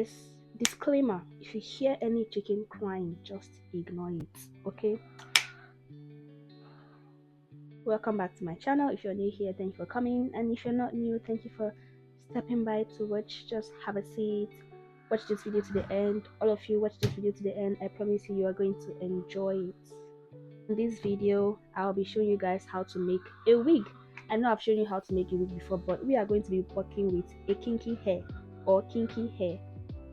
guys, disclaimer, if you hear any chicken crying, just ignore it, okay? Welcome back to my channel. If you're new here, thank you for coming, and if you're not new, thank you for stepping by to watch. Just have a seat, watch this video to the end. All of you, watch this video to the end. I promise you are going to enjoy it. In this video, I'll be showing you guys how to make a wig. I know I've shown you how to make a wig before, but we are going to be working with a kinky hair or kinky hair.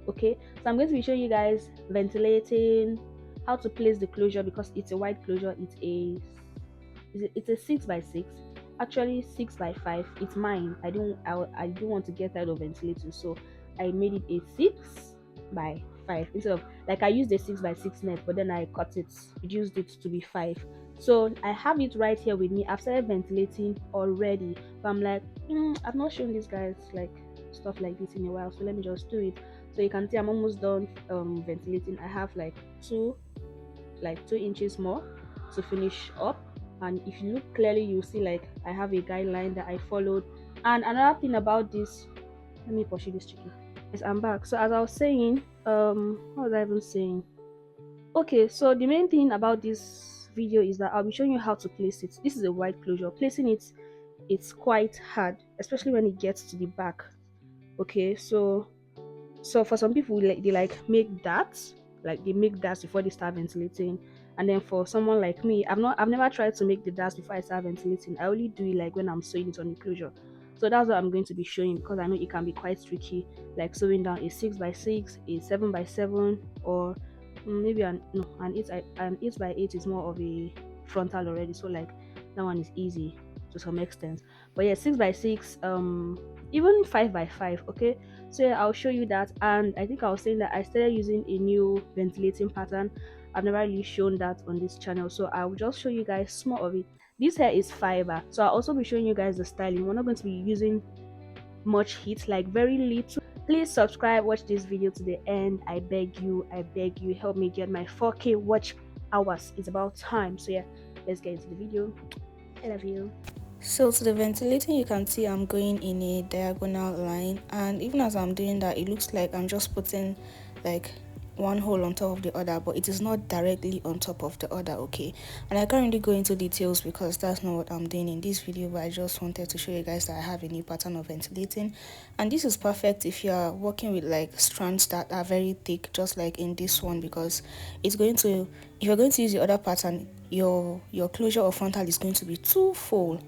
Okay, so I'm going to be showing you guys ventilating, how to place the closure, because it's a wide closure. It's a 6x6, actually 6x5. It's mine. I don't want to get tired of ventilating, so I made it a 6x5 instead of, like, I used a 6x6 net, but then I cut it, reduced it to be 5. So I have it right here with me. I've started ventilating already, but I'm like, I've not shown these guys like stuff like this in a while, so let me just do it. So you can see I'm almost done ventilating. I have like 2 inches more to finish up, and if you look clearly, you'll see like I have a guideline that I followed. And another thing about this, let me pursue this chicken. Yes, I'm back. So as I was saying, what was I even saying? Okay, so the main thing about this video is that I'll be showing you how to place it. This is a wide closure. Placing it's quite hard, especially when it gets to the back. Okay, so for some people, like, they like make darts, like they make darts before they start ventilating. And then for someone like me, I've never tried to make the darts before I start ventilating. I only do it like when I'm sewing it on the closure. So that's what I'm going to be showing, because I know it can be quite tricky, like sewing down a 6x6, a 7x7, or maybe an 8x8 is more of a frontal already, so like that one is easy to some extent. But yeah, 6x6, even 5x5. Okay, so yeah, I'll show you that. And I think I was saying that I started using a new ventilating pattern. I've never really shown that on this channel, so I will just show you guys small of it. This hair is fiber, so I'll also be showing you guys the styling. We're not going to be using much heat, like very little. Please subscribe, watch this video to the end. I beg you, help me get my 4K watch hours. It's about time. So yeah, let's get into the video. I love you. So to the ventilating, you can see I'm going in a diagonal line, and even as I'm doing that, it looks like I'm just putting like one hole on top of the other, but it is not directly on top of the other. Okay, and I can't really go into details because that's not what I'm doing in this video, but I just wanted to show you guys that I have a new pattern of ventilating, and this is perfect if you are working with like strands that are very thick, just like in this one, because it's going to, if you're going to use the other pattern, your closure or frontal is going to be too full,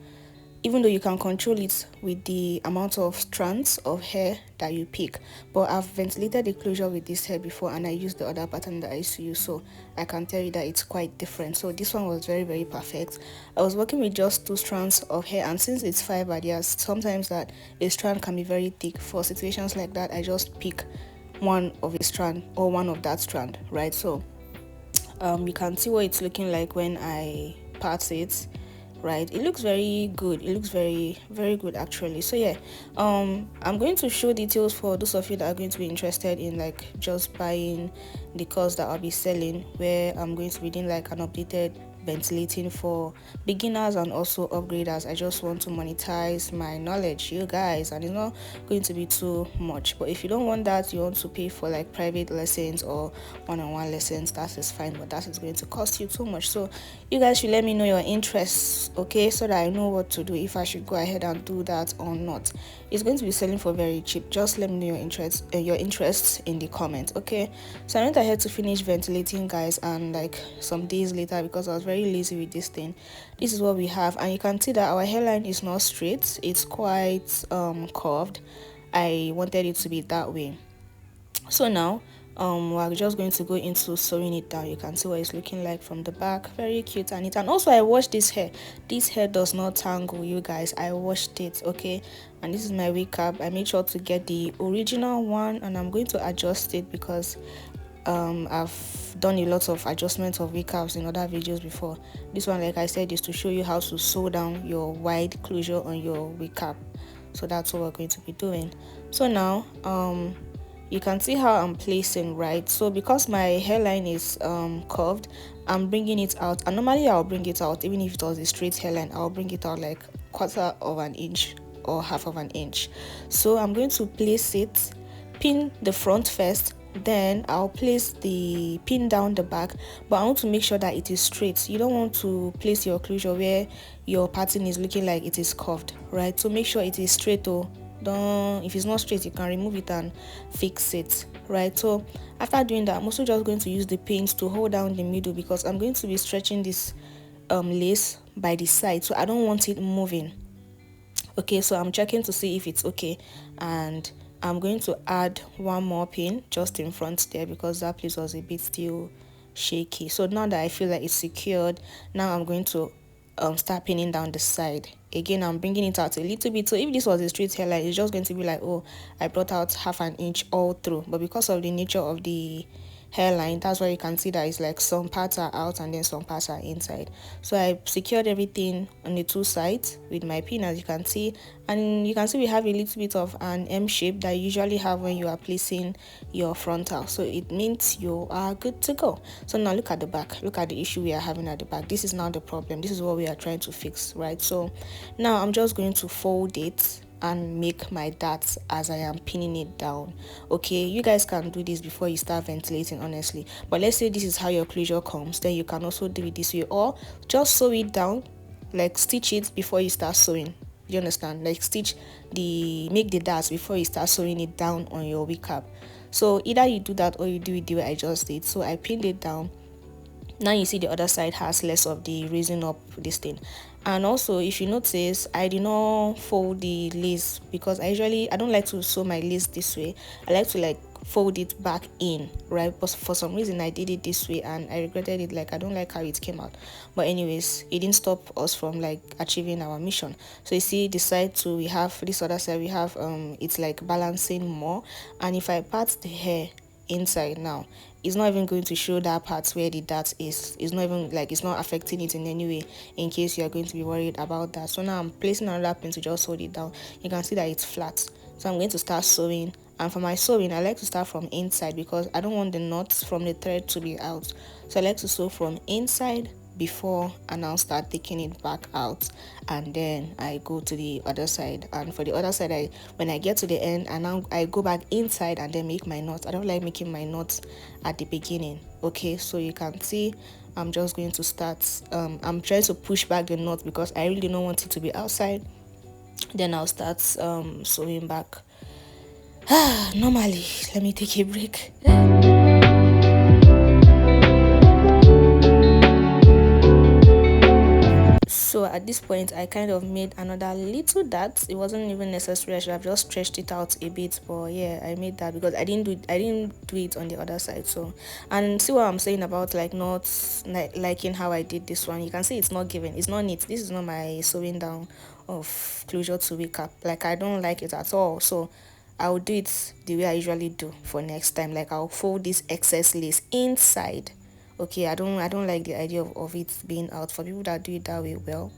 even though you can control it with the amount of strands of hair that you pick. But I've ventilated the closure with this hair before, and I used the other pattern that I used to use, so I can tell you that it's quite different. So this one was very, very perfect. I was working with just 2 strands of hair, and since it's fiber, there's sometimes that a strand can be very thick. For situations like that, I just pick one of a strand or one of that strand, right? So you can see what it's looking like when I part it, right? It looks very good. It looks very, very good actually. So yeah, I'm going to show details for those of you that are going to be interested in like just buying the course that I'll be selling, where I'm going to be doing like an updated ventilating for beginners and also upgraders. I just want to monetize my knowledge, you guys, and it's not going to be too much. But if you don't want that, you want to pay for like private lessons or one-on-one lessons, that is fine, but that is going to cost you too much. So you guys should let me know your interests, okay, so that I know what to do, if I should go ahead and do that or not. It's going to be selling for very cheap. Just let me know your interests in the comments, okay? So I went ahead to finish ventilating, guys, and like some days later, because I was very lazy with this thing, this is what we have. And you can see that our hairline is not straight, it's quite curved. I wanted it to be that way. So now we're just going to go into sewing it down. You can see what it's looking like from the back. Very cute and neat. And also I washed this hair. This hair does not tangle, you guys. I washed it, okay? And this is my wig cap. I made sure to get the original one, and I'm going to adjust it because I've done a lot of adjustments of wig caps in other videos before. This one, like I said, is to show you how to sew down your wide closure on your wig cap. So that's what we're going to be doing. So now you can see how I'm placing, right? So because my hairline is curved, I'm bringing it out, and normally I'll bring it out, even if it was a straight hairline, I'll bring it out like 1/4 of an inch or 1/2 of an inch. So I'm going to place it pin the front first, then I'll place the pin down the back, but I want to make sure that it is straight. You don't want to place your closure where your pattern is looking like it is curved, right? So make sure it is straight. Oh, don't, if it's not straight, you can remove it and fix it, right? So after doing that, I'm also just going to use the pins to hold down the middle, because I'm going to be stretching this lace by the side, so I don't want it moving. Okay, so I'm checking to see if it's okay, and I'm going to add one more pin just in front there, because that place was a bit still shaky. So now that I feel like it's secured, now I'm going to start pinning down the side. Again, I'm bringing it out a little bit, so if this was a straight hairline, it's just going to be like, oh, I brought out half an inch all through. But because of the nature of the hairline, that's why you can see that it's like some parts are out and then some parts are inside. So I secured everything on the two sides with my pin, as you can see, and you can see we have a little bit of an M shape that you usually have when you are placing your frontal, so it means you are good to go. So now look at the back, look at the issue we are having at the back. This is now the problem, this is what we are trying to fix, right? So now I'm just going to fold it and make my darts as I am pinning it down. Okay, you guys can do this before you start ventilating, honestly, but let's say this is how your closure comes, then you can also do it this way, or just sew it down, like stitch it before you start sewing. You understand? Like stitch make the darts before you start sewing it down on your wig cap. So either you do that or you do it the way I just did. So I pinned it down. Now you see the other side has less of the raising up this thing. And also, if you notice, I did not fold the lace, because I don't like to sew my lace this way. I like to like fold it back in, right? But for some reason I did it this way and I regretted it. Like, I don't like how it came out, but anyways, it didn't stop us from like achieving our mission. So you see, the side two, we have this other side, we have it's like balancing more. And if I part the hair inside now, it's not even going to show that part where the dart is. It's not even like, it's not affecting it in any way, in case you are going to be worried about that. So now I'm placing another pin to just hold it down. You can see that it's flat, so I'm going to start sewing. And for my sewing, I like to start from inside, because I don't want the knots from the thread to be out. So I like to sew from inside before, and I'll start taking it back out, and then I go to the other side. And for the other side, when I get to the end, and now I go back inside and then make my knots. I don't like making my knots at the beginning. Okay, so you can see I'm just going to start I'm trying to push back the knot, because I really don't want it to be outside. Then I'll start sewing back. Normally, let me take a break. So at this point, I kind of made another little dart. It wasn't even necessary, I should have just stretched it out a bit, but yeah, I made that because I didn't do it on the other side. So, and see what I'm saying about like not liking how I did this one. You can see it's not given, it's not neat. This is not my sewing down of closure to wake up. Like, I don't like it at all. So I'll do it the way I usually do for next time. Like, I'll fold this excess lace inside. Okay, I don't like the idea of it being out. For people that do it that way, well,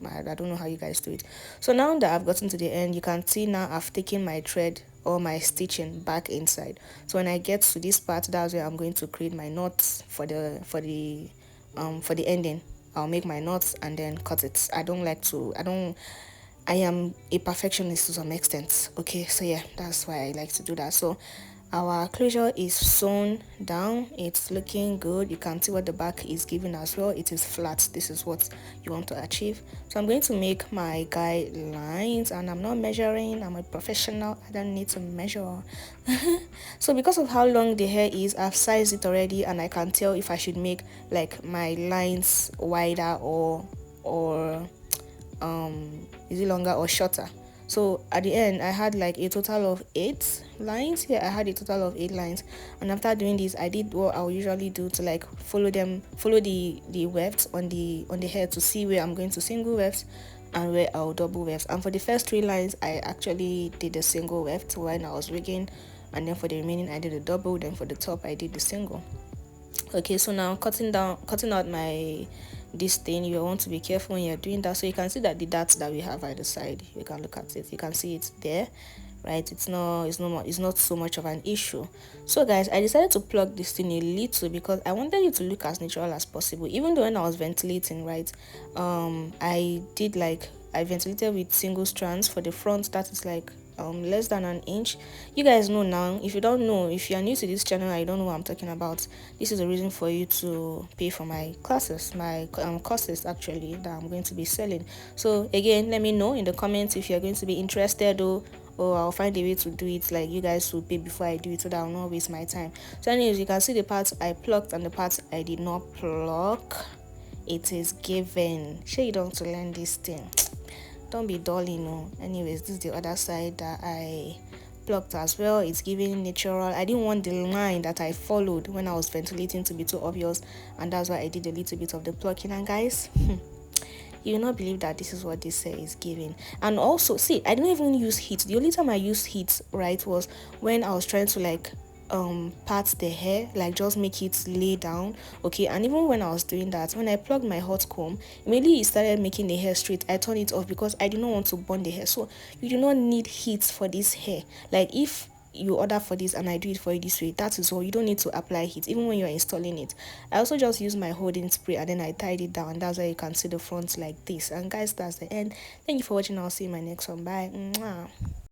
I don't know how you guys do it. So now that I've gotten to the end, you can see now I've taken my thread or my stitching back inside. So when I get to this part, that's where I'm going to create my knots for the ending. I'll make my knots and then cut it. I am a perfectionist to some extent. Okay, so yeah, that's why I like to do that. So our closure is sewn down, it's looking good. You can see what the back is giving as well. It is flat. This is what you want to achieve. So I'm going to make my guidelines, and I'm not measuring. I'm a professional, I don't need to measure. So because of how long the hair is, I've sized it already, and I can tell if I should make like my lines wider or is it longer or shorter. So at the end, I had like a total of 8 lines. Yeah, I had a total of 8 lines. And after doing this, I did what I would usually do to like follow the wefts on the hair to see where I'm going to single wefts and where I'll double wefts. And for the first 3 lines, I actually did a single weft when I was rigging, and then for the remaining, I did a double. Then for the top, I did the single. Okay, so now cutting out my this thing, you want to be careful when you're doing that. So you can see that the darts that we have at the side, you can look at it, you can see it's there, right? It's not so much of an issue. So guys, I decided to plug this thing a little because I wanted it to look as natural as possible. Even though when I was ventilating, right, I ventilated with single strands for the front. That is like less than an inch. You guys know now. If you don't know, if you are new to this channel and you don't know what I'm talking about, this is a reason for you to pay for my classes, my courses actually, that I'm going to be selling. So again, let me know in the comments if you're going to be interested, or I'll find a way to do it, like you guys will pay before I do it, so that I'll not waste my time. So anyways, you can see the parts I plucked and the parts I did not pluck. It is given. Sure, you don't want to learn this thing. Don't be dull, you know. Anyways, this is the other side that I plucked as well. It's giving natural. I didn't want the line that I followed when I was ventilating to be too obvious, and that's why I did a little bit of the plucking. And guys, you will not believe that this is what this is giving. And also, see, I didn't even use heat. The only time I used heat, right, was when I was trying to like part the hair, like just make it lay down. Okay, and even when I was doing that, when I plugged my hot comb, immediately it started making the hair straight. I turned it off because I did not want to burn the hair. So you do not need heat for this hair. Like if you order for this and I do it for you this way, that is all. You don't need to apply heat even when you're installing it. I also just use my holding spray and then I tied it down. That's why you can see the front like this. And guys, that's the end. Thank you for watching. I'll see you in my next one. Bye. Mwah.